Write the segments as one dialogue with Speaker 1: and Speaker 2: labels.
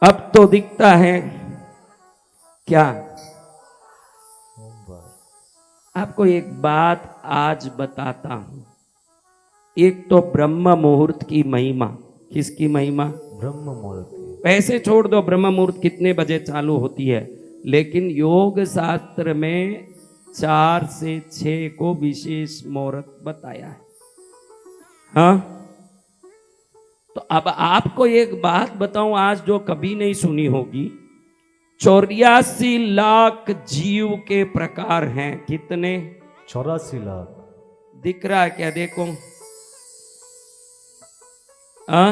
Speaker 1: अब तो दिखता है क्या? आपको एक बात आज बताता हूं। एक तो ब्रह्म मुहूर्त की महिमा। किसकी महिमा?
Speaker 2: ब्रह्म मुहूर्त की।
Speaker 1: पैसे छोड़ दो, ब्रह्म मुहूर्त कितने बजे चालू होती है, लेकिन योग शास्त्र में 4 से 6 को विशेष मुहूर्त बताया है। हाँ, तो अब आपको एक बात बताऊं आज जो कभी नहीं सुनी होगी। 84 लाख जीव के प्रकार हैं। कितने?
Speaker 2: 84 लाख।
Speaker 1: दिख रहा है क्या? देखो। आ?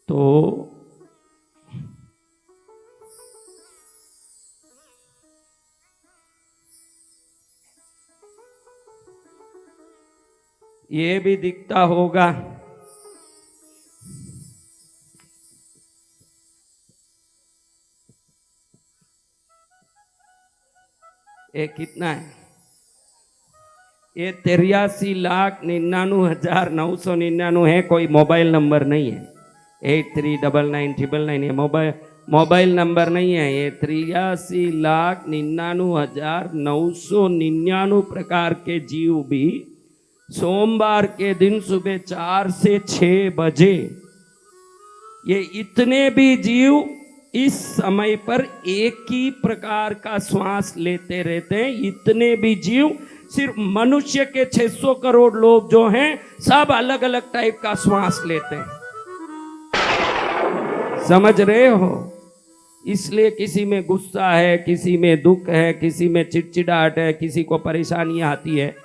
Speaker 1: तो ये भी दिखता होगा। ये कितना है? ये 83,99,999 है। कोई मोबाइल नंबर नहीं है। 839999 ये मोबाइल नंबर नहीं है। ये 83,99,999 प्रकार के जीव भी सोमवार के दिन सुबह 4 से 6 बजे, ये इतने भी जीव इस समय पर एक ही प्रकार का श्वास लेते रहते हैं। इतने भी जीव, सिर्फ मनुष्य के 600 करोड़ लोग जो हैं, सब अलग अलग टाइप का श्वास लेते हैं। समझ रहे हो? इसलिए किसी में गुस्सा है, किसी में दुख है, किसी में चिड़चिड़ाहट है, किसी को परेशानी आती है।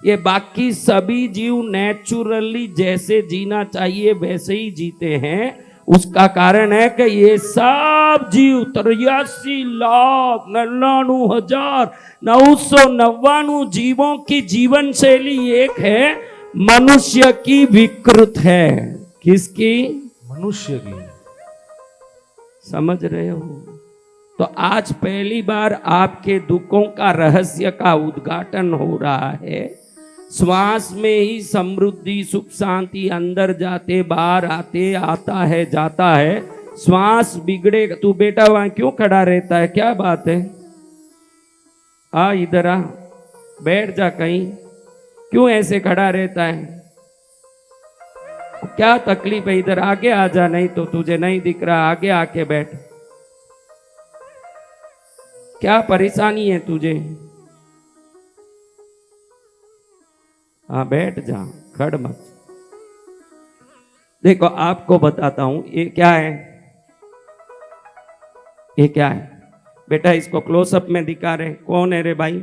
Speaker 1: ये बाकी सभी जीव नेचुरली जैसे जीना चाहिए वैसे ही जीते हैं। उसका कारण है कि ये सब जीव 83,99,999 जीवों की जीवन शैली एक है, मनुष्य की विकृत है। किसकी?
Speaker 2: मनुष्य की।
Speaker 1: समझ रहे हो? तो आज पहली बार आपके दुखों का रहस्य का उद्घाटन हो रहा है। श्वास में ही समृद्धि, सुख, शांति अंदर जाते बाहर आते, आता है जाता है। श्वास बिगड़ेगा। तू बेटा वहां क्यों खड़ा रहता है? क्या बात है? आ इधर आ, बैठ जा कहीं। क्यों ऐसे खड़ा रहता है? क्या तकलीफ है? इधर आगे आ जा, नहीं तो तुझे नहीं दिख रहा। आगे आके बैठ। क्या परेशानी है तुझे? हाँ बैठ जा, खड़ मत। देखो आपको बताता हूं, ये क्या है? ये क्या है बेटा? इसको क्लोजअप में दिखा रहे। कौन है रे भाई?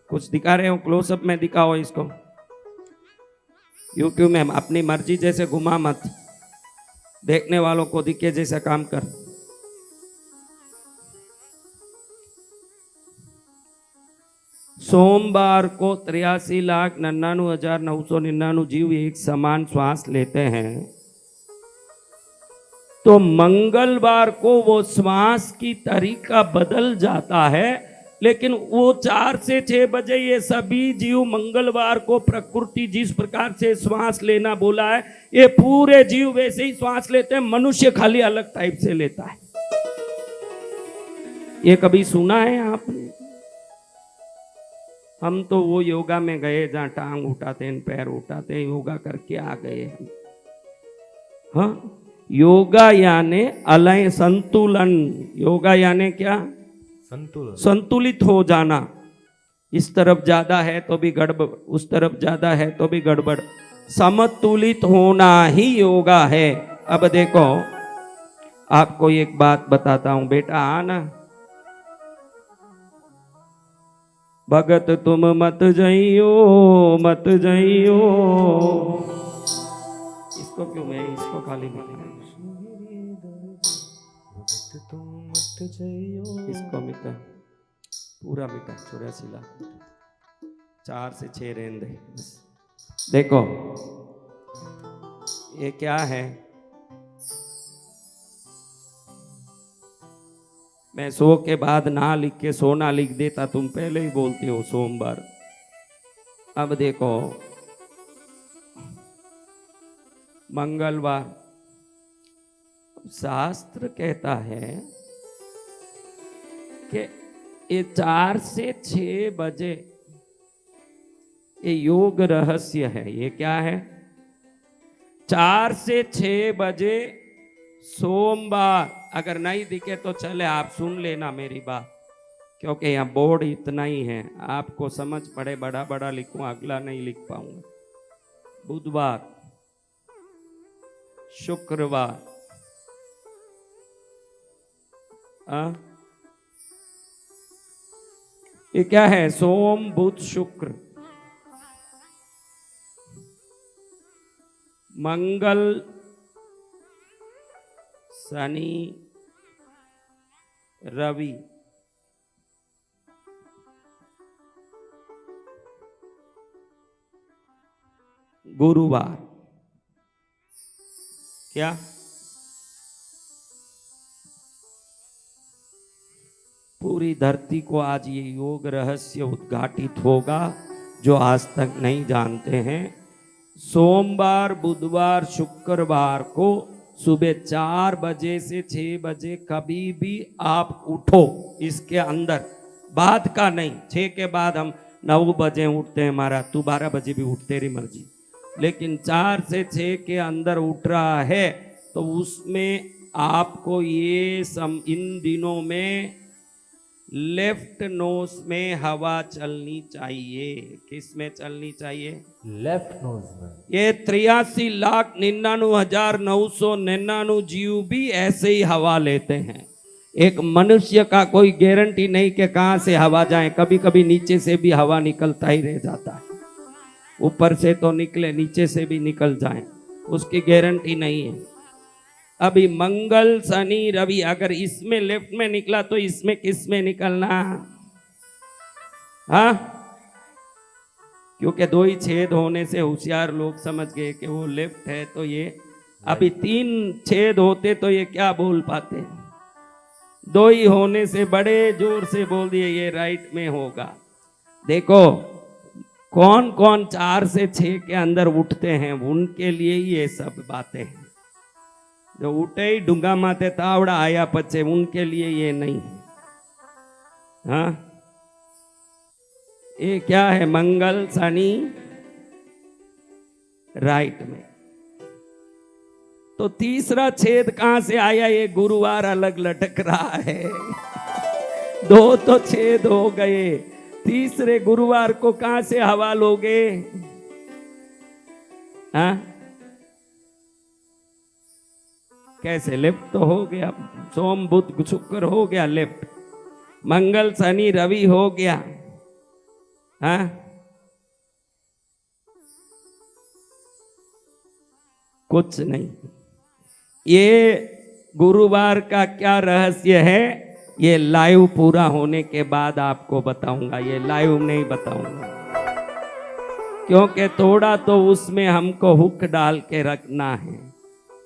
Speaker 1: कुछ दिखा रहे हो? क्लोजअप में दिखाओ इसको। यूट्यूब में अपनी मर्जी जैसे घुमा मत, देखने वालों को दिखे जैसा काम कर। सोमवार को 83,99,999 जीव एक समान श्वास लेते हैं। तो मंगलवार को वो श्वास की तरीका बदल जाता है, लेकिन वो 4 से 6 बजे ये सभी जीव मंगलवार को प्रकृति जिस प्रकार से श्वास लेना बोला है, ये पूरे जीव वैसे ही श्वास लेते हैं। मनुष्य खाली अलग टाइप से लेता है। ये कभी सुना है आपने? हम तो वो योगा में गए जहां टांग उठाते हैं, पैर उठाते हैं, योगा करके आ गए हम। हाँ, योगा यानी अलय संतुलन। योगा यानी क्या?
Speaker 2: संतुलन।
Speaker 1: संतुलित हो जाना। इस तरफ ज्यादा है तो भी गड़बड़, उस तरफ ज्यादा है तो भी गड़बड़। समतुलित होना ही योगा है। अब देखो आपको एक बात बताता हूं बेटा, आना। भगत तुम मत जइयो, मत जइयो। इसको क्यों? मैं इसको खाली इसको मिटा, पूरा मिटा। 84 लाख 4 से 6 रहने दे। देखो ये क्या है? मैं 100 के बाद ना लिख के सोना लिख देता, तुम पहले ही बोलते हो सोमवार। अब देखो मंगलवार। शास्त्र कहता है कि ये 4 से 6 बजे ये योग रहस्य है। ये क्या है? 4 से 6 बजे सोमवार। अगर नहीं दिखे तो चले, आप सुन लेना मेरी बात, क्योंकि यहाँ बोर्ड इतना ही है, आपको समझ पड़े बड़ा बड़ा लिखूं, अगला नहीं लिख पाऊंगा। बुधवार, शुक्रवार, ये क्या है? सोम बुध शुक्र। मंगल शनि रवि। गुरुवार। क्या? पूरी धरती को आज ये योग रहस्य उद्घाटित होगा जो आज तक नहीं जानते हैं। सोमवार, बुधवार, शुक्रवार को सुबह 4 बजे से 6 बजे कभी भी आप उठो, इसके अंदर बाद का नहीं। 6 के बाद हम 9 बजे उठते हैं महाराज, तू 12 बजे भी उठ, तेरी मर्जी, लेकिन 4 से 6 के अंदर उठ रहा है तो उसमें आपको ये इन दिनों में लेफ्ट नोज में हवा चलनी चाहिए। किस में चलनी चाहिए?
Speaker 2: लेफ्ट नोज में।
Speaker 1: ये 83,99,999 जीव भी ऐसे ही हवा लेते हैं। एक मनुष्य का कोई गारंटी नहीं कि कहां से हवा जाए, कभी कभी नीचे से भी हवा निकलता ही रह जाता है। ऊपर से तो निकले, नीचे से भी निकल जाए, उसकी गारंटी नहीं है। अभी मंगल शनि रवि, अगर इसमें लेफ्ट में निकला तो इसमें किस में निकलना? हाँ, क्योंकि 2 ही छेद होने से होशियार लोग समझ गए कि वो लेफ्ट है, तो ये अभी 3 छेद होते तो ये क्या बोल पाते? 2 ही होने से बड़े जोर से बोल दिए ये राइट में होगा। देखो कौन कौन 4 से 6 के अंदर उठते हैं, उनके लिए ही ये सब बातें हैं। जो उठे ही डूंगा माथे तावड़ा आया पचे, उनके लिए ये नहीं है। हाँ, ये क्या है? मंगल शनि राइट में। तो तीसरा छेद कहां से आया? ये गुरुवार अलग लटक रहा है। 2 तो छेद हो गए, तीसरे गुरुवार को कहां से हवा लोगे? हाँ, कैसे? लेफ्ट तो हो गया, सोम बुध शुक्र हो गया लेफ्ट, मंगल शनि रवि हो गया। हाँ, कुछ नहीं। ये गुरुवार का क्या रहस्य है, ये लाइव पूरा होने के बाद आपको बताऊंगा। ये लाइव नहीं बताऊंगा, क्योंकि थोड़ा तो उसमें हमको हुक डाल के रखना है।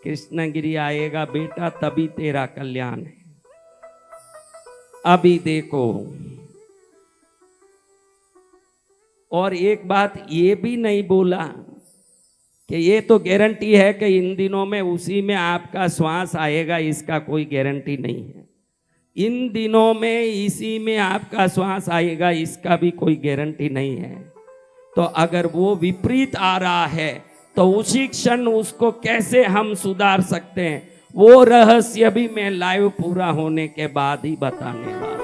Speaker 1: कृष्णगिरी आएगा बेटा तभी तेरा कल्याण है। अभी देखो, और एक बात ये भी नहीं बोला कि ये तो गारंटी है कि इन दिनों में उसी में आपका श्वास आएगा, इसका कोई गारंटी नहीं है। इन दिनों में इसी में आपका श्वास आएगा, इसका भी कोई गारंटी नहीं है। तो अगर वो विपरीत आ रहा है तो उसी क्षण उसको कैसे हम सुधार सकते हैं, वो रहस्य भी मैं लाइव पूरा होने के बाद ही बताने वाला हूं।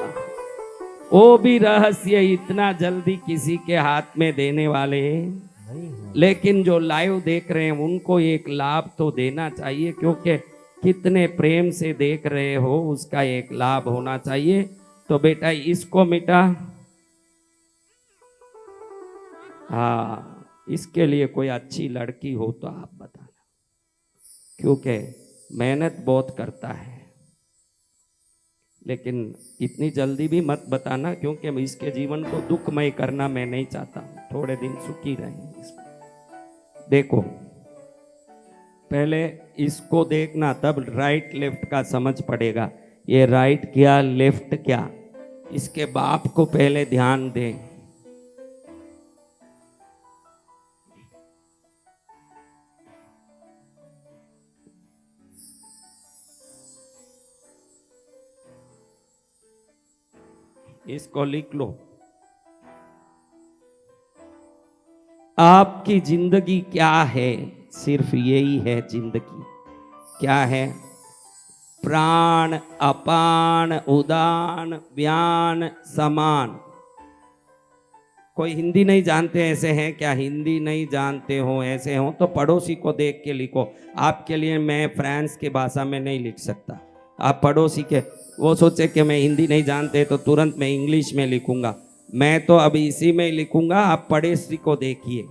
Speaker 1: वो भी रहस्य इतना जल्दी किसी के हाथ में देने वाले
Speaker 2: नहीं है।
Speaker 1: लेकिन जो लाइव देख रहे हैं उनको एक लाभ तो देना चाहिए, क्योंकि कितने प्रेम से देख रहे हो उसका एक लाभ होना चाहिए। तो बेटा इसको मिटा, हाँ, इसके लिए कोई अच्छी लड़की हो तो आप बताना, क्योंकि मेहनत बहुत करता है। लेकिन इतनी जल्दी भी मत बताना, क्योंकि इसके जीवन को दुखमय करना मैं नहीं चाहता हूं। थोड़े दिन सुखी रहें इसमें। देखो पहले इसको देखना, तब राइट लेफ्ट का समझ पड़ेगा। ये राइट क्या लेफ्ट क्या, इसके बाप को पहले ध्यान दें। इसको लिख लो। आपकी जिंदगी क्या है? सिर्फ यही है जिंदगी। क्या है? प्राण, अपान, उदान, व्यान, समान। कोई हिंदी नहीं जानते ऐसे हैं क्या? हिंदी नहीं जानते हो ऐसे हो तो पड़ोसी को देख के लिखो। आपके लिए मैं फ्रांस की भाषा में नहीं लिख सकता। आप पड़ोसी के, वो सोचे कि मैं हिंदी नहीं जानते तो तुरंत मैं इंग्लिश में लिखूंगा। मैं तो अभी इसी में लिखूंगा, आप पड़ोसी को देखिए।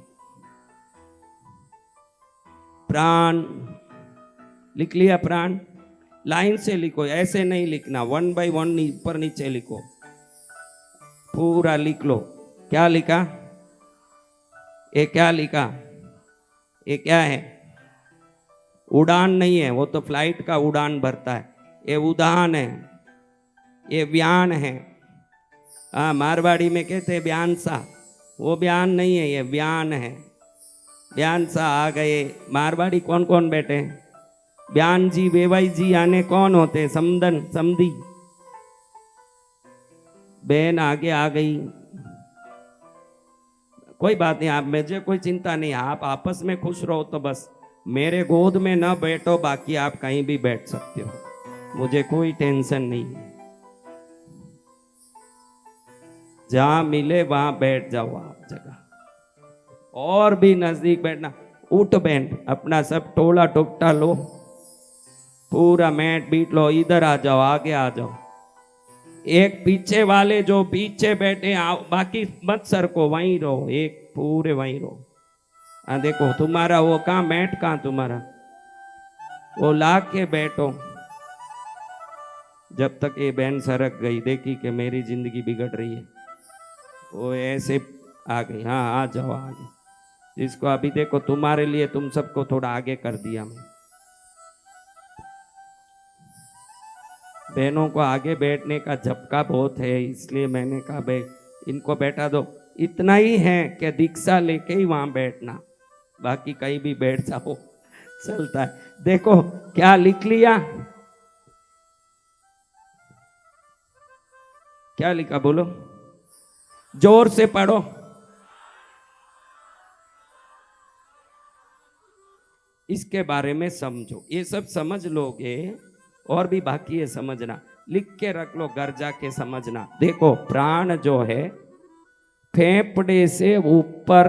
Speaker 1: प्राण लिख लिया? प्राण लाइन से लिखो, ऐसे नहीं लिखना, 1 बाय 1 ऊपर नीचे लिखो, पूरा लिख लो। क्या लिखा? ये क्या लिखा? ये क्या है? उड़ान नहीं है, वो तो फ्लाइट का उड़ान भरता है। ये उदान है, ये व्यान है। हाँ, मारवाड़ी में कहते हैं ब्यान सा, वो ब्यान नहीं है, ये व्यान है। ब्यान सा आ गए। मारवाड़ी कौन कौन बैठे? ब्यान जी, बेवाई जी आने कौन होते? समदन, समधी। बहन आगे आ गई। कोई बात नहीं, आप मुझे कोई चिंता नहीं, आप आपस में खुश रहो तो बस। मेरे गोद में न बैठो, बाकी आप कहीं भी बैठ सकते हो, मुझे कोई टेंशन नहीं है। जहां मिले वहां बैठ जाओ आप जगह, और भी नजदीक बैठना। उठ बैठ, अपना सब टोला टुकटा लो, पूरा मैट बीट लो, इधर आ जाओ, आगे आ जाओ। एक पीछे वाले जो पीछे बैठे आओ, बाकी मत सरको, वहीं रहो, एक पूरे वहीं रहो। हाँ देखो, तुम्हारा वो कहाँ मैट, कहाँ तुम्हारा वो ला के बैठो। जब तक ये बहन सरक गई, देखी कि मेरी जिंदगी बिगड़ रही है, वो ऐसे आ गई। हाँ आ जाओ आगे। जिसको अभी देखो, तुम्हारे लिए तुम सबको थोड़ा आगे कर दिया मैं। बहनों को आगे बैठने का झपका बहुत है, इसलिए मैंने कहा भाई इनको बैठा दो। इतना ही है कि दीक्षा लेके ही वहां बैठना, बाकी कहीं भी बैठ जाओ, चलता है। देखो क्या लिख लिया? क्या लिखा बोलो, जोर से पढ़ो। इसके बारे में समझो, ये सब समझ लोगे, और भी बाकी है समझना, लिख के रख लो, घर जाके समझना। देखो, प्राण जो है फेफड़े से ऊपर,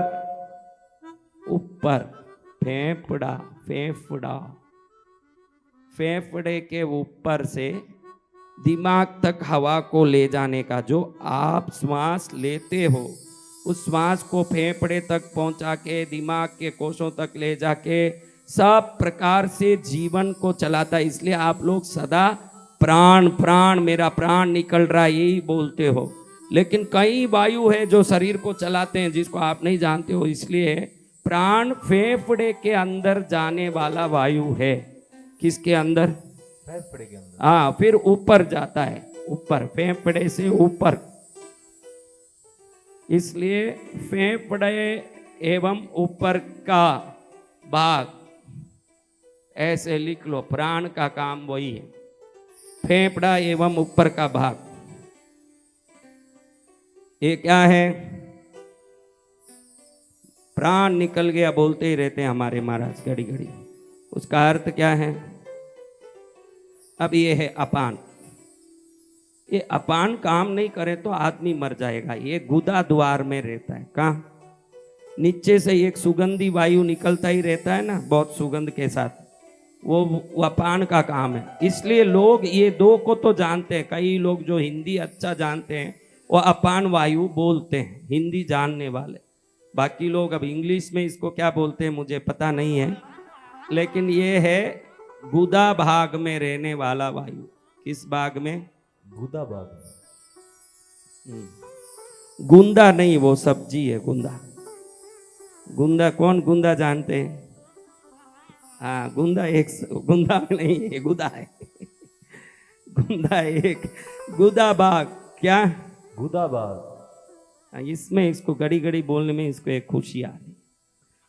Speaker 1: ऊपर फेफड़ा, फेफड़ा, फेफड़े के ऊपर से दिमाग तक हवा को ले जाने का, जो आप श्वास लेते हो उस श्वास को फेफड़े तक पहुंचा के दिमाग के कोषों तक ले जाके सब प्रकार से जीवन को चलाता है। इसलिए आप लोग सदा प्राण प्राण, मेरा प्राण निकल रहा है, यही बोलते हो। लेकिन कई वायु है जो शरीर को चलाते हैं, जिसको आप नहीं जानते हो। इसलिए प्राण फेफड़े के अंदर जाने वाला वायु है। किसके अंदर?
Speaker 2: फेफड़े के अंदर।
Speaker 1: हाँ, फिर ऊपर जाता है, ऊपर, फेफड़े से ऊपर। इसलिए फेफड़े एवं ऊपर का भाग, ऐसे लिख लो, प्राण का काम वही है, फेफड़ा एवं ऊपर का भाग। ये क्या है? प्राण निकल गया बोलते ही रहते हैं हमारे महाराज घड़ी घड़ी। उसका अर्थ क्या है? अब ये है अपान। ये अपान काम नहीं करे तो आदमी मर जाएगा। ये गुदा द्वार में रहता है। कहाँ? नीचे से एक सुगंधी वायु निकलता ही रहता है ना, बहुत सुगंध के साथ, वो अपान का काम है। इसलिए लोग ये दो को तो जानते हैं। कई लोग जो हिंदी अच्छा जानते हैं वो अपान वायु बोलते हैं, हिंदी जानने वाले। बाकी लोग अब इंग्लिश में इसको क्या बोलते हैं मुझे पता नहीं है, लेकिन ये है गुदा भाग में रहने वाला वायु। किस भाग में?
Speaker 2: गुदा भाग।
Speaker 1: गुंदा नहीं, वो सब्जी है गुंदा। गुंदा कौन? गुंदा जानते हैं? हाँ, गुंदा एक, गुंदा नहीं है, गुदा है। गुंदा एक, गुदा भाग। क्या?
Speaker 2: गुदा भाग।
Speaker 1: इसमें इसको घड़ी घड़ी बोलने में इसको एक खुशी आ रही,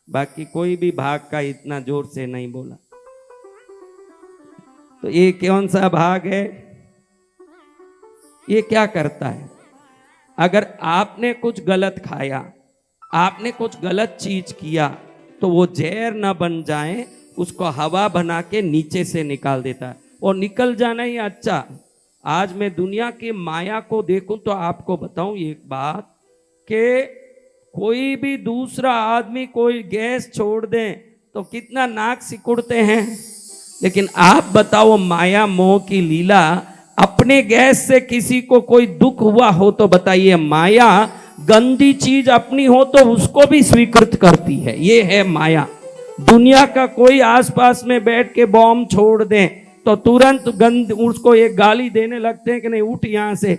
Speaker 1: बाकी कोई भी भाग का इतना जोर से नहीं बोला। तो ये कौन सा भाग है? ये क्या करता है? अगर आपने कुछ गलत खाया, आपने कुछ गलत चीज किया, तो वो जहर न बन जाए, उसको हवा बना के नीचे से निकाल देता है, और निकल जाना ही अच्छा। आज मैं दुनिया की माया को देखूं तो आपको बताऊं एक बात, कि कोई भी दूसरा आदमी कोई गैस छोड़ दे तो कितना नाक सिकुड़ते हैं, लेकिन आप बताओ माया मोह की लीला, अपने गैस से किसी को कोई दुख हुआ हो तो बताइए, माया गंदी चीज अपनी हो तो उसको भी स्वीकृत करती है, ये है माया। दुनिया का कोई आसपास में बैठ के बॉम्ब छोड़ दे तो तुरंत गंद उसको एक गाली देने लगते हैं कि नहीं उठ यहां से,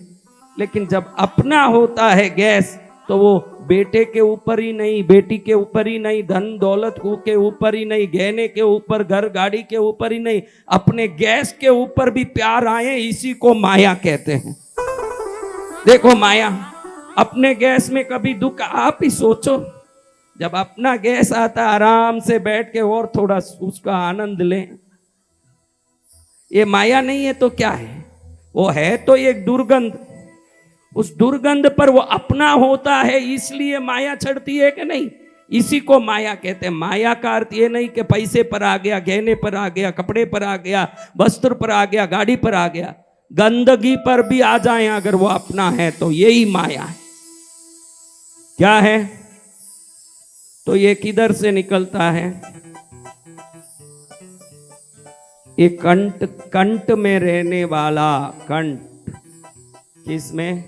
Speaker 1: लेकिन जब अपना होता है गैस तो वो बेटे के ऊपर ही नहीं, बेटी के ऊपर ही नहीं, धन दौलत के ऊपर ही नहीं, गहने के ऊपर, घर गाड़ी के ऊपर ही नहीं, अपने गैस के ऊपर भी प्यार आए, इसी को माया कहते हैं। देखो माया, अपने गैस में कभी दुख, आप ही सोचो, जब अपना गैस आता आराम से बैठ के और थोड़ा उसका आनंद लें। ये माया नहीं है तो क्या है? वो है तो एक दुर्गंध, उस दुर्गंध पर वो अपना होता है, इसलिए माया चढ़ती है कि नहीं, इसी को माया कहते हैं। माया का अर्थ ये नहीं कि पैसे पर आ गया, गहने पर आ गया, कपड़े पर आ गया, वस्त्र पर आ गया, गाड़ी पर आ गया, गंदगी पर भी आ जाए अगर वो अपना है तो यही माया है। क्या है? तो ये किधर से निकलता है? ये कंठ में रहने वाला, कंठ किसमें?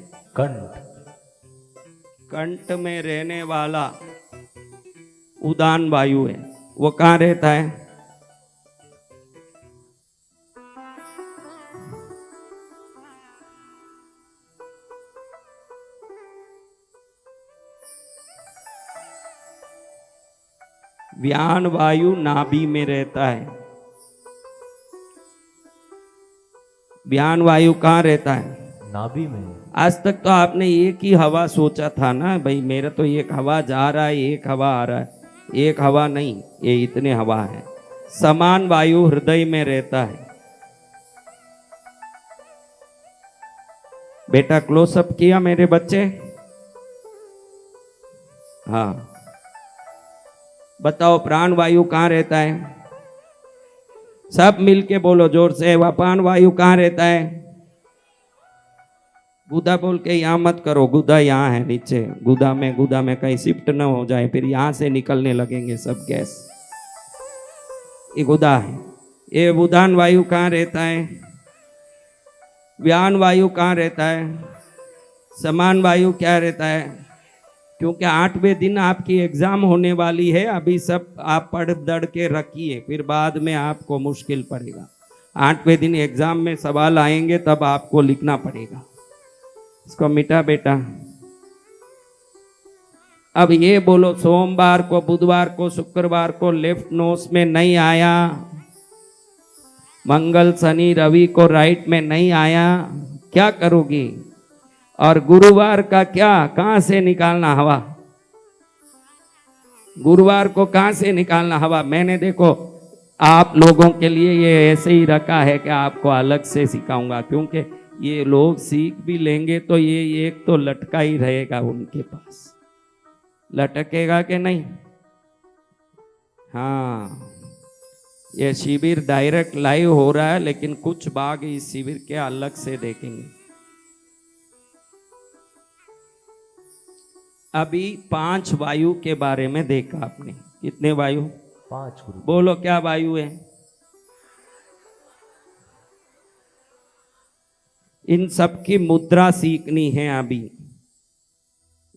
Speaker 1: कंठ में रहने वाला उदान वायु है, वो कहां रहता है? व्यान वायु नाभि में रहता है। व्यान वायु कहां रहता है?
Speaker 2: नाभि में।
Speaker 1: आज तक तो आपने एक ही हवा सोचा था ना भाई, मेरा तो एक हवा जा रहा है, एक हवा आ रहा है, एक हवा नहीं, ये इतने हवा है। समान वायु हृदय में रहता है। बेटा क्लोजअप किया मेरे बच्चे? हाँ, बताओ प्राण वायु कहां रहता है? सब मिलके बोलो जोर से, प्राण वायु कहां रहता है? गुदा बोल के यहां मत करो, गुदा यहां है नीचे, गुदा में कहीं शिफ्ट ना हो जाए, फिर यहां से निकलने लगेंगे सब गैस। ये गुदा है। ये उदान वायु कहां रहता है? व्यान वायु कहां रहता है? समान वायु क्या रहता है? क्योंकि 8वें दिन आपकी एग्जाम होने वाली है, अभी सब आप पढ़ दड़ के रखिए, फिर बाद में आपको मुश्किल पड़ेगा। 8वें दिन एग्जाम में सवाल आएंगे तब आपको लिखना पड़ेगा। इसको मिटा बेटा। अब ये बोलो, सोमवार को, बुधवार को, शुक्रवार को लेफ्ट नोज में नहीं आया, मंगल शनि रवि को राइट में नहीं आया, क्या करोगी? और गुरुवार का क्या, कहां से निकालना हवा? गुरुवार को कहां से निकालना हवा? मैंने देखो आप लोगों के लिए ये ऐसे ही रखा है कि आपको अलग से सिखाऊंगा, क्योंकि ये लोग सीख भी लेंगे तो ये एक तो लटका ही रहेगा उनके पास। लटकेगा कि नहीं? हाँ, ये शिविर डायरेक्ट लाइव हो रहा है, लेकिन कुछ भाग इस शिविर के अलग से देखेंगे। अभी 5 वायु के बारे में देखा आपने। कितने वायु?
Speaker 2: 5 गुरु।
Speaker 1: बोलो क्या वायु है? इन सब की मुद्रा सीखनी है अभी,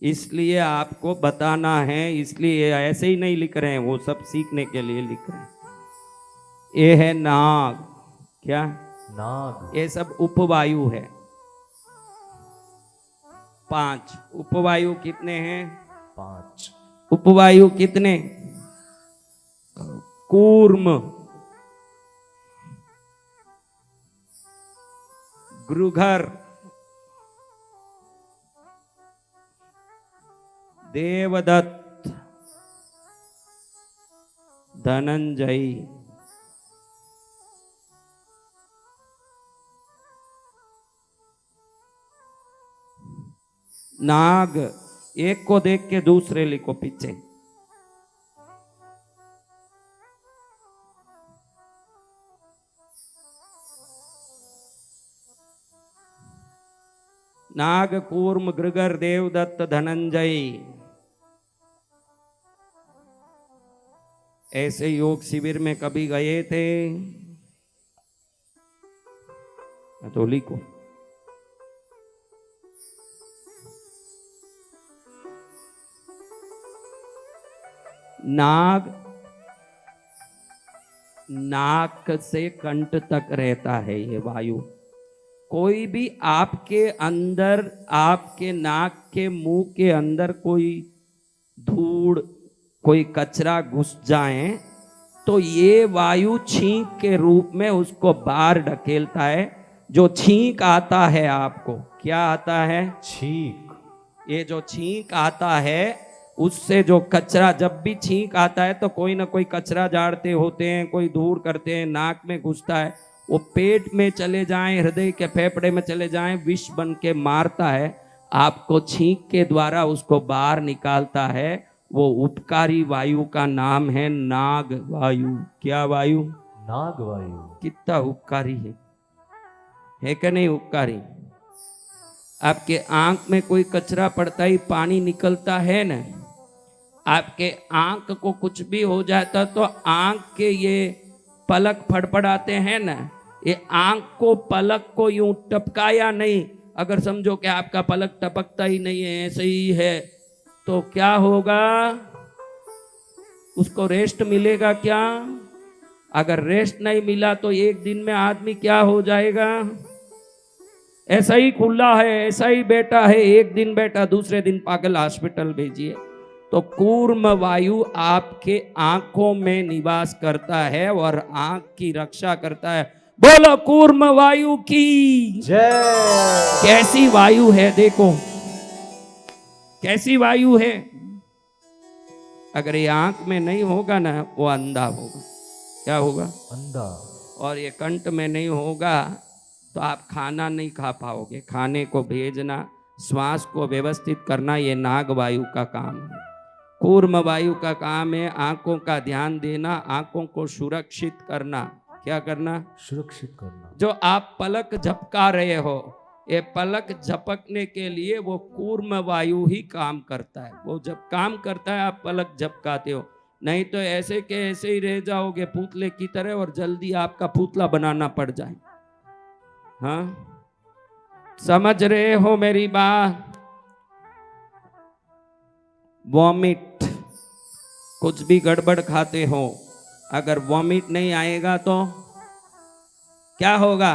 Speaker 1: इसलिए आपको बताना है, इसलिए ऐसे ही नहीं लिख रहे हैं, वो सब सीखने के लिए लिख रहे हैं। ये है नाग। क्या?
Speaker 2: नाग।
Speaker 1: ये सब उपवायु है। 5 उपवायु। कितने हैं?
Speaker 2: 5
Speaker 1: उपवायु कितने? कूर्म, घृघर, देवदत्त, धनंजयी, नाग, एक को देख के दूसरे लिखो पीछे। नाग, कूर्म, गृगर, देवदत्त, धनंजय। ऐसे योग शिविर में कभी गए थे तो लिखो। नाग नाक से कंठ तक रहता है ये वायु। कोई भी आपके अंदर, आपके नाक के मुंह के अंदर कोई धूड़, कोई कचरा घुस जाए तो ये वायु छींक के रूप में उसको बाहर ढकेलता है। जो छींक आता है आपको, क्या आता है?
Speaker 2: छींक।
Speaker 1: ये जो छींक आता है उससे जो कचरा, जब भी छींक आता है तो कोई ना कोई कचरा झाड़ते होते हैं, कोई धूड़ करते हैं, नाक में घुसता है, वो पेट में चले जाएं, हृदय के फेफड़े में चले जाएं, विष बन के मारता है आपको। छींक के द्वारा उसको बाहर निकालता है। वो उपकारी वायु का नाम है नाग वायु। क्या वायु?
Speaker 2: नाग वायु।
Speaker 1: कितना उपकारी है कि नहीं उपकारी? आपके आंख में कोई कचरा पड़ता ही पानी निकलता है ना, आपके आंख को कुछ भी हो जाता तो आंख के ये पलक फड़फड़ाते हैं ना, ये आंख को, पलक को यूं टपकाया नहीं, अगर समझो कि आपका पलक टपकता ही नहीं है, ऐसे ही है, तो क्या होगा? उसको रेस्ट मिलेगा क्या? अगर रेस्ट नहीं मिला तो एक दिन में आदमी क्या हो जाएगा? ऐसा ही खुला है, ऐसा ही बैठा है, एक दिन बैठा दूसरे दिन पागल हॉस्पिटल भेजिए। तो कूर्म वायु आपके आंखों में निवास करता है और आंख की रक्षा करता है। बोलो कूर्म वायु की
Speaker 2: जय।
Speaker 1: कैसी वायु है देखो, कैसी वायु है। अगर ये आंख में नहीं होगा ना, वो अंधा होगा। क्या होगा?
Speaker 2: अंधा।
Speaker 1: और ये कंठ में नहीं होगा तो आप खाना नहीं खा पाओगे। खाने को भेजना, श्वास को व्यवस्थित करना, ये नाग वायु का काम है। कूर्म वायु का काम है आंखों का ध्यान देना, आंखों को सुरक्षित करना। क्या करना?
Speaker 2: सुरक्षित करना।
Speaker 1: जो आप पलक झपका रहे हो, ये पलक झपकने के लिए वो कूर्म वायु ही काम करता है। वो जब काम करता है आप पलक झपकाते हो, नहीं तो ऐसे के ऐसे ही रह जाओगे पुतले की तरह, और जल्दी आपका पुतला बनाना पड़ जाए। हाँ, समझ रहे हो मेरी बात? वॉमिट, कुछ भी गड़बड़ खाते हो, अगर वॉमिट नहीं आएगा तो क्या होगा?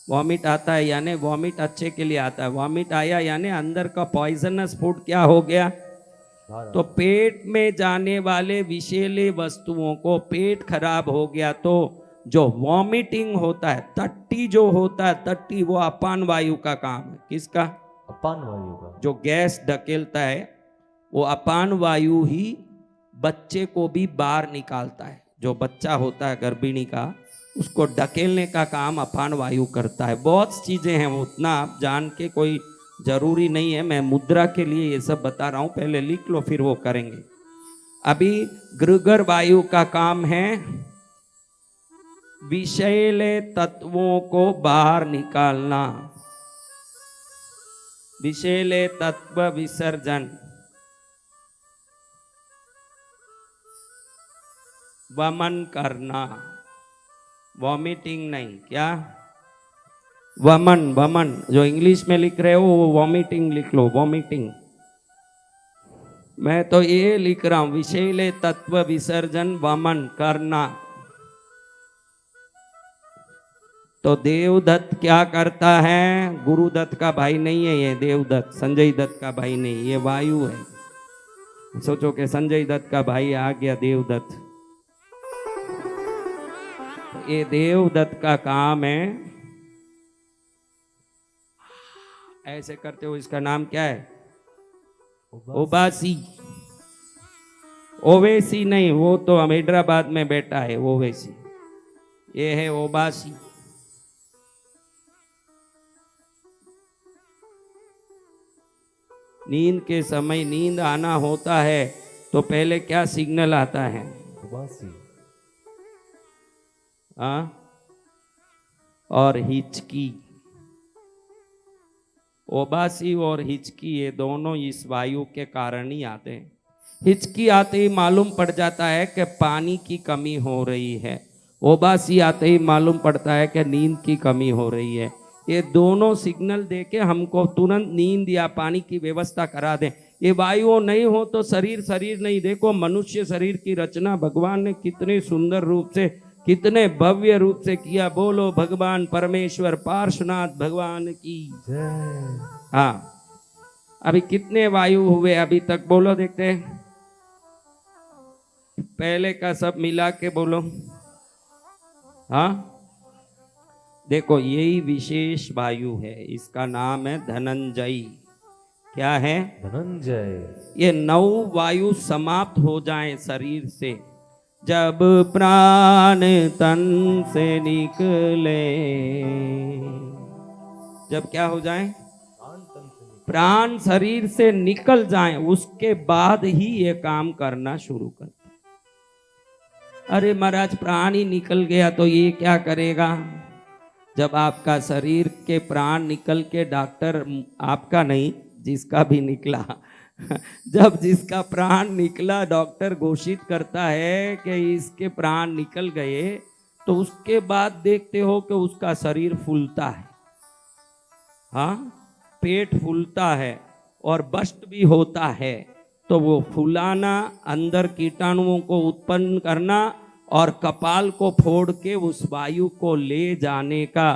Speaker 1: वॉमिट आता है यानी वॉमिट अच्छे के लिए आता है। वॉमिट आया यानी अंदर का पॉइजनस फूड क्या हो गया? तो पेट में जाने वाले विषैले वस्तुओं को, पेट खराब हो गया तो जो वॉमिटिंग होता है, टट्टी जो होता है, टट्टी वो अपान वायु का काम है। किसका?
Speaker 2: अपान वायु का।
Speaker 1: जो गैस ढकेलता है वो अपान वायु ही बच्चे को भी बाहर निकालता है। जो बच्चा होता है गर्भिणी का, उसको ढकेलने का काम अपान वायु करता है। बहुत चीजें हैं, उतना आप जान के कोई जरूरी नहीं है। मैं मुद्रा के लिए ये सब बता रहा हूं, पहले लिख लो फिर वो करेंगे। अभी गृगर वायु का काम है विषैले तत्वों को बाहर निकालना, विषैले तत्व विसर्जन, वमन करना। वॉमिटिंग नहीं, क्या? वमन। वमन जो इंग्लिश में लिख रहे हो वो वॉमिटिंग लिख लो, वॉमिटिंग। मैं तो ये लिख रहा हूं विषैले तत्व विसर्जन, वमन करना। तो देवदत्त क्या करता है? गुरुदत्त का भाई नहीं है ये, देवदत्त संजय दत्त का भाई नहीं, ये वायु है। सोचो कि संजय दत्त का भाई आ गया देवदत्त। ये देवदत्त का काम है, ऐसे करते हो। इसका नाम क्या है? ओबासी। ओवैसी नहीं, वो तो हैदराबाद में बैठा है ओवैसी। ये है ओबासी। नींद के समय नींद आना होता है तो पहले क्या सिग्नल आता है?
Speaker 2: उबासी।
Speaker 1: हाँ, और हिचकी। ओबासी और हिचकी ये दोनों इस वायु के कारण ही आते हैं। हिचकी आते ही मालूम पड़ जाता है कि पानी की कमी हो रही है, ओबासी आते ही मालूम पड़ता है कि नींद की कमी हो रही है। ये दोनों सिग्नल देके हमको तुरंत नींद या पानी की व्यवस्था करा दें। ये वायु नहीं हो तो शरीर नहीं। देखो मनुष्य शरीर की रचना भगवान ने कितने सुंदर रूप से, कितने भव्य रूप से किया। बोलो भगवान परमेश्वर पार्श्वनाथ भगवान की
Speaker 2: जय।
Speaker 1: हाँ। अभी कितने वायु हुए अभी तक? बोलो देखते हैं, पहले का सब मिला के बोलो। हाँ, देखो यही विशेष वायु है, इसका नाम है धनंजयी। क्या है?
Speaker 2: धनंजय।
Speaker 1: ये 9 वायु समाप्त हो जाए शरीर से, जब प्राण तन से निकले। जब क्या हो जाए? प्राण शरीर से निकल जाए, उसके बाद ही ये काम करना शुरू करता। अरे महाराज प्राण ही निकल गया तो ये क्या करेगा? जब आपका शरीर के प्राण निकल के डॉक्टर, आपका नहीं जिसका भी निकला जब जिसका प्राण निकला डॉक्टर घोषित करता है कि इसके प्राण निकल गए, तो उसके बाद देखते हो कि उसका शरीर फूलता है। हाँ, पेट फूलता है और बस्ट भी होता है। तो वो फुलाना, अंदर कीटाणुओं को उत्पन्न करना और कपाल को फोड़ के उस वायु को ले जाने का,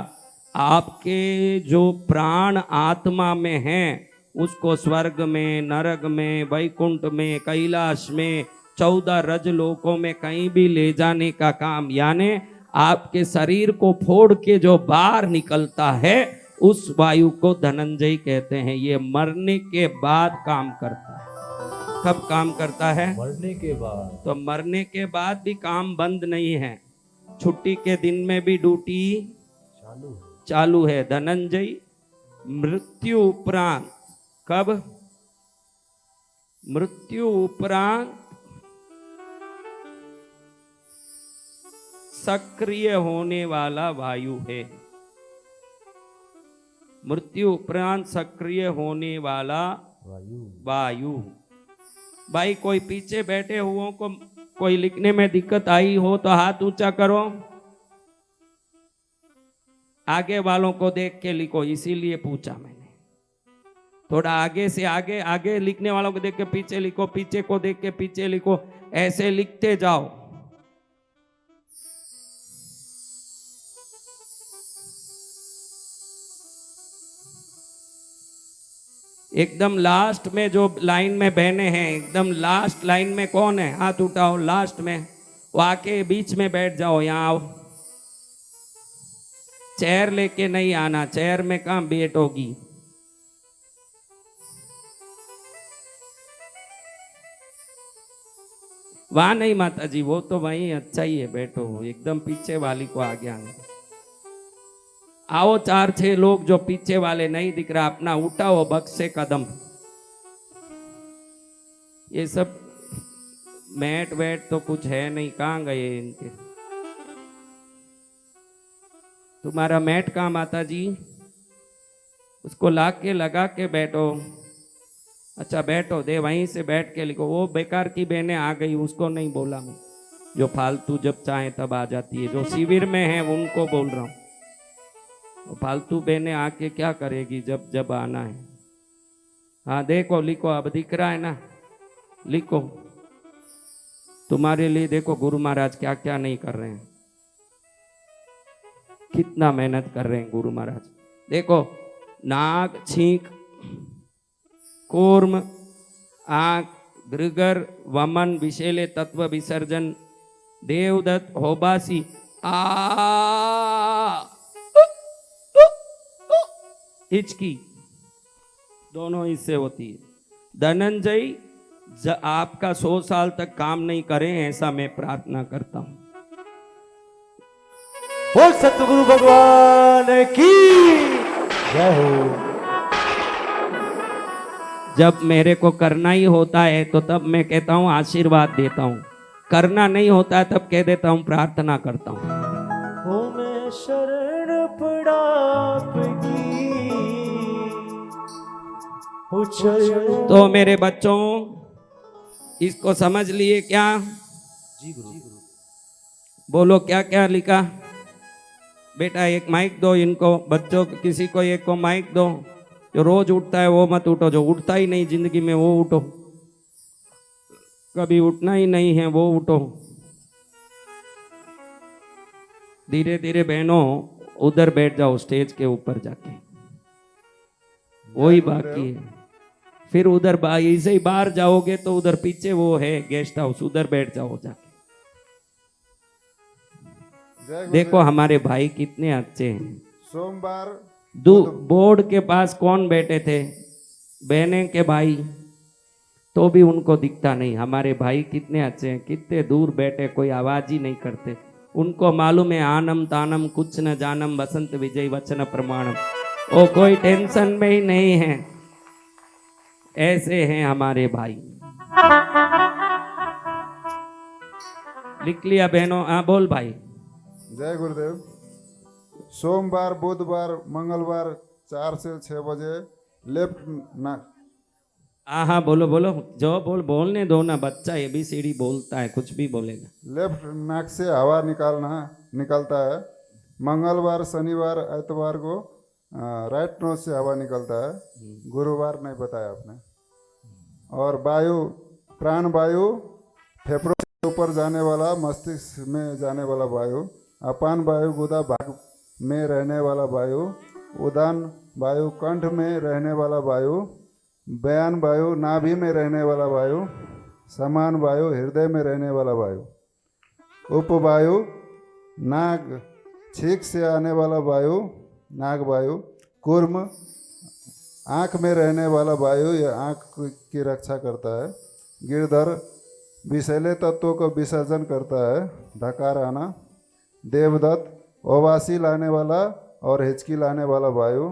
Speaker 1: आपके जो प्राण आत्मा में हैं उसको स्वर्ग में, नरक में, वैकुंठ में, कैलाश में, 14 रज लोकों में कहीं भी ले जाने का काम, यानी आपके शरीर को फोड़ के जो बाहर निकलता है उस वायु को धनंजय कहते हैं। ये मरने के बाद काम करता है। कब काम करता है?
Speaker 2: मरने के बाद।
Speaker 1: तो मरने के बाद भी काम बंद नहीं है, छुट्टी के दिन में भी ड्यूटी चालू है। धनंजय मृत्यु उपरांत, कब? मृत्यु उपरांत सक्रिय होने वाला वायु है। मृत्यु उपरांत सक्रिय होने वाला वायु। भाई कोई पीछे बैठे हुओं को कोई लिखने में दिक्कत आई हो तो हाथ ऊंचा करो, आगे वालों को देख के लिखो, इसीलिए पूछा मैंने। थोड़ा आगे से आगे, आगे लिखने वालों को देख के पीछे लिखो, पीछे को देख के पीछे लिखो, ऐसे लिखते जाओ। एकदम लास्ट में जो लाइन में बहने हैं, एकदम लास्ट लाइन में कौन है? हाथ उठाओ। लास्ट में वो आके बीच में बैठ जाओ। यहाँ आओ, चेयर लेके नहीं आना, चेयर में कहाँ बैठोगी। वहां नहीं माता जी, वो तो वहीं अच्छा ही है, बैठो। एकदम पीछे वाली को आगे आने। आओ 4-6 लोग जो पीछे वाले नहीं दिख रहा, अपना उठाओ बक्से कदम। ये सब मैट वैट तो कुछ है नहीं, कहाँ गए इनके? तुम्हारा मैट कहाँ माता जी? उसको ला के लगा के बैठो। अच्छा बैठो, दे वहीं से बैठ के लिखो। वो बेकार की बहनें आ गई, उसको नहीं बोला मैं, जो फालतू जब चाहे तब आ जाती है। जो शिविर में है उनको बोल रहा हूँ। फालतू बहनें आके क्या करेगी जब जब आना है। हाँ देखो, लिखो, अब दिख रहा है ना, लिखो। तुम्हारे लिए देखो गुरु महाराज क्या क्या नहीं कर रहे हैं, कितना मेहनत कर रहे हैं गुरु महाराज। देखो, नाक, छींक, कूर्म, आंख, भृगर, वमन, विषैले तत्व विसर्जन, देवदत्त, होबासी, हिचकी, दोनों इससे होती है। धनंजय आपका 100 साल तक काम नहीं करें, ऐसा मैं प्रार्थना करता हूं।
Speaker 2: बोल सतगुरु भगवान की जय हो।
Speaker 1: जब मेरे को करना ही होता है तो तब मैं कहता हूँ आशीर्वाद देता हूँ, करना नहीं होता है तब कह देता हूँ प्रार्थना करता हूँ।
Speaker 2: हो मैं शरण पड़ा आपकी, हो चरणों।
Speaker 1: तो मेरे बच्चों इसको समझ लिए क्या?
Speaker 2: जी गुरु।
Speaker 1: बोलो क्या क्या लिखा? बेटा एक माइक दो इनको, बच्चों को किसी को एक को माइक दो। जो रोज उठता है वो मत उठो, जो उठता ही नहीं जिंदगी में वो उठो, कभी उठना ही नहीं है वो उठो। धीरे धीरे बहनों उधर बैठ जाओ स्टेज के ऊपर जाके, वही बाकी है। फिर उधर ऐसे ही बाहर जाओगे तो उधर पीछे वो है गेस्ट हाउस, उधर बैठ जाओ जाके। देखो हमारे भाई कितने अच्छे हैं।
Speaker 3: सोमवार
Speaker 1: बोर्ड के पास कौन बैठे थे? बहने के भाई, तो भी उनको दिखता नहीं। हमारे भाई कितने अच्छे हैं, कितने दूर बैठे, कोई आवाज ही नहीं करते। उनको मालूम है आनम तानम कुछ न जानम बसंत विजय वचन प्रमाणम, वो कोई टेंशन में ही नहीं है। ऐसे हैं हमारे भाई। लिख लिया बहनों? हाँ बोल भाई।
Speaker 3: जय गुरुदेव। सोमवार बुधवार मंगलवार 4 से 6 बजे लेफ्ट ना।
Speaker 1: हाँ हाँ बोलो बोलो, जो बोलने दो ना, बच्चा ABCD बोलता है, कुछ भी बोलेगा।
Speaker 3: लेफ्ट नाक से हवा निकलता है। मंगलवार शनिवार इतवार को राइट नोज से हवा निकलता है। गुरुवार नहीं बताया आपने। और वायु प्राण वायु फेफड़ों से ऊपर जाने वाला, मस्तिष्क में जाने वाला वायु, अपान वायु गुदा भाग में रहने वाला वायु, उदान वायु कंठ में रहने वाला वायु, बयान वायु नाभि में रहने वाला वायु, समान वायु हृदय में रहने वाला वायु, उपवायु नाग छींक से आने वाला वायु नाग वायु, कूर्म आँख में रहने वाला वायु, यह आँख की रक्षा करता है। गिरधर विषैले तत्वों को विसर्जन करता है। ढकार आना। देवदत्त ओवासी लाने वाला और हिचकी लाने वाला वायु।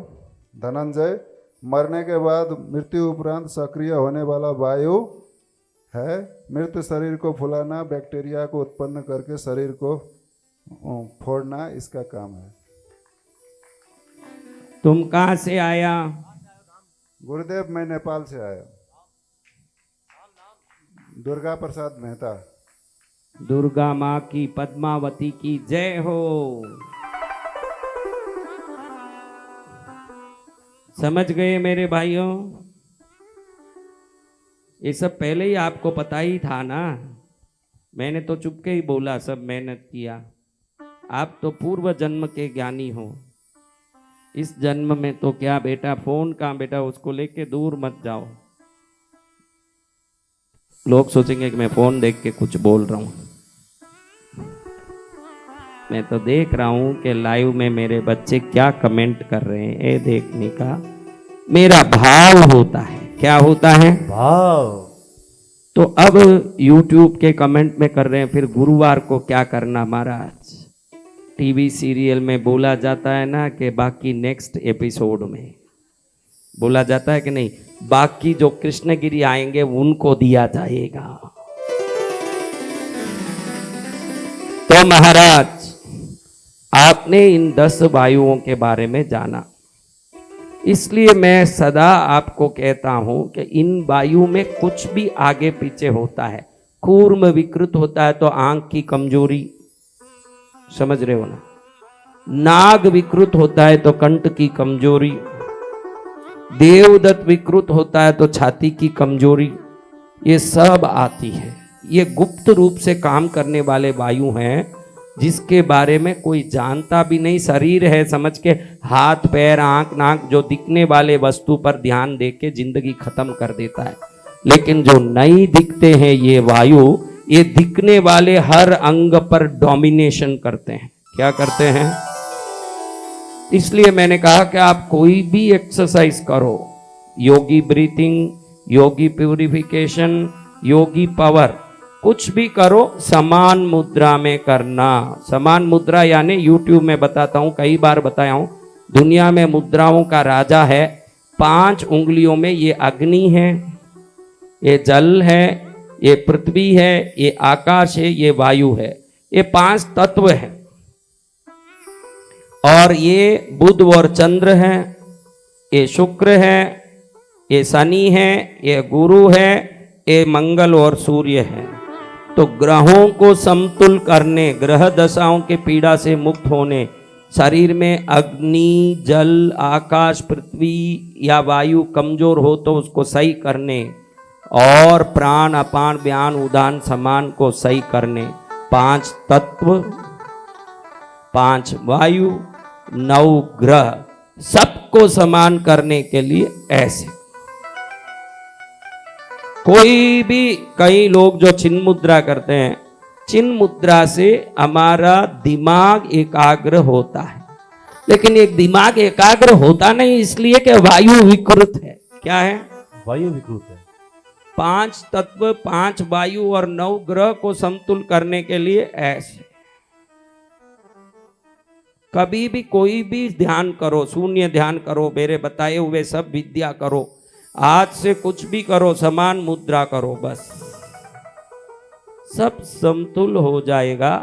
Speaker 3: धनंजय मरने के बाद मृत्यु उपरांत सक्रिय होने वाला वायु है। मृत शरीर को फुलाना, बैक्टीरिया को उत्पन्न करके शरीर को फोड़ना इसका काम है।
Speaker 1: तुम कहाँ से आया?
Speaker 3: गुरुदेव मैं नेपाल से आया। दुर्गा प्रसाद मेहता।
Speaker 1: दुर्गा माँ की पद्मावती की जय हो। समझ गए मेरे भाइयों? ये सब पहले ही आपको पता ही था ना, मैंने तो चुपके ही बोला, सब मेहनत किया। आप तो पूर्व जन्म के ज्ञानी हो। इस जन्म में तो क्या बेटा, फोन कहाँ बेटा, उसको लेके दूर मत जाओ। लोग सोचेंगे कि मैं फोन देख के कुछ बोल रहा हूं। मैं तो देख रहा हूं कि लाइव में मेरे बच्चे क्या कमेंट कर रहे हैं, ये देखने का मेरा भाव होता है। क्या होता है?
Speaker 2: भाव।
Speaker 1: तो अब YouTube के कमेंट में कर रहे हैं, फिर गुरुवार को क्या करना महाराज? टीवी सीरियल में बोला जाता है ना कि बाकी नेक्स्ट एपिसोड में बोला जाता है कि नहीं, बाकी जो कृष्णगिरी आएंगे उनको दिया जाएगा। तो महाराज आपने इन 10 वायुओं के बारे में जाना, इसलिए मैं सदा आपको कहता हूं कि इन वायु में कुछ भी आगे पीछे होता है। कूर्म विकृत होता है तो आंख की कमजोरी, समझ रहे हो ना? नाग विकृत होता है तो कंठ की कमजोरी, देवदत्त विकृत होता है तो छाती की कमजोरी, ये सब आती है। ये गुप्त रूप से काम करने वाले वायु हैं जिसके बारे में कोई जानता भी नहीं। शरीर है समझ के हाथ पैर आंख नाक जो दिखने वाले वस्तु पर ध्यान दे के जिंदगी खत्म कर देता है। लेकिन जो नहीं दिखते हैं ये वायु, ये दिखने वाले हर अंग पर डोमिनेशन करते हैं। क्या करते हैं? इसलिए मैंने कहा कि आप कोई भी एक्सरसाइज करो, योगी ब्रीथिंग, योगी प्यूरिफिकेशन, योगी पावर, कुछ भी करो समान मुद्रा में करना। समान मुद्रा यानी YouTube में बताता हूं, कई बार बताया हूं, दुनिया में मुद्राओं का राजा है 5 उंगलियों में ये अग्नि है, ये जल है, ये पृथ्वी है, ये आकाश है, ये वायु है। ये 5 तत्व हैं। और ये बुध और चंद्र है, ये शुक्र है, ये शनि है, ये गुरु है, ये मंगल और सूर्य है। तो ग्रहों को समतुल करने, ग्रह दशाओं के पीड़ा से मुक्त होने, शरीर में अग्नि, जल, आकाश, पृथ्वी या वायु कमजोर हो तो उसको सही करने, और प्राण, अपान, व्यान, उदान, समान को सही करने, 5 तत्व, 5 वायु, 9 ग्रह, सबको समान करने के लिए ऐसे। कोई भी, कई लोग जो चिन्ह मुद्रा करते हैं, चिन्ह मुद्रा से हमारा दिमाग एकाग्र होता है, लेकिन एक दिमाग एकाग्र होता नहीं इसलिए कि वायु विकृत है। क्या है?
Speaker 2: वायु विकृत है।
Speaker 1: 5 तत्व, 5 वायु और 9 ग्रह को समतुल करने के लिए ऐसे। कभी भी कोई भी ध्यान करो, शून्य ध्यान करो, मेरे बताए हुए सब विद्या करो, आज से कुछ भी करो, समान मुद्रा करो, बस सब समतुल हो जाएगा।